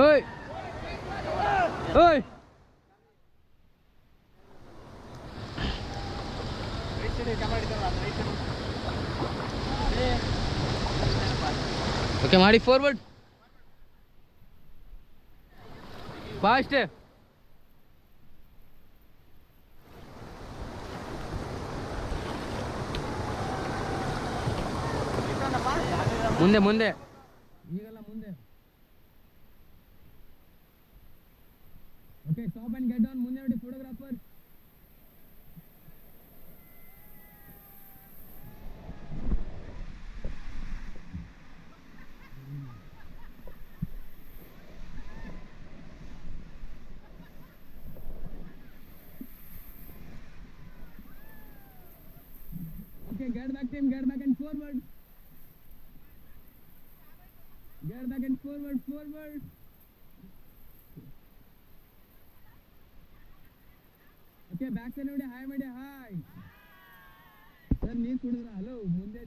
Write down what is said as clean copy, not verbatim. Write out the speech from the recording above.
ಓಯ್ ಓಯ್ ಓಕೆ ಮಾಡಿ ಫಾರ್ವರ್ಡ್ ಫಾಸ್ಟ್ ಮುಂದೆ ಮುಂದೆ ಈಗಲ್ಲ ಮುಂದೆ okay stop and get on ಮುಂದೆ ನೋಡಿ photographer okay get back team get back and forward get back and forward okay back side ನೋಡಿ ಹಾಯ್ ಮಾಡಿ ಹಾಯ್ ಸರ್ ನೀರು ಕುಡಿದ್ರ ಹಲೋ ಮುಂದೆ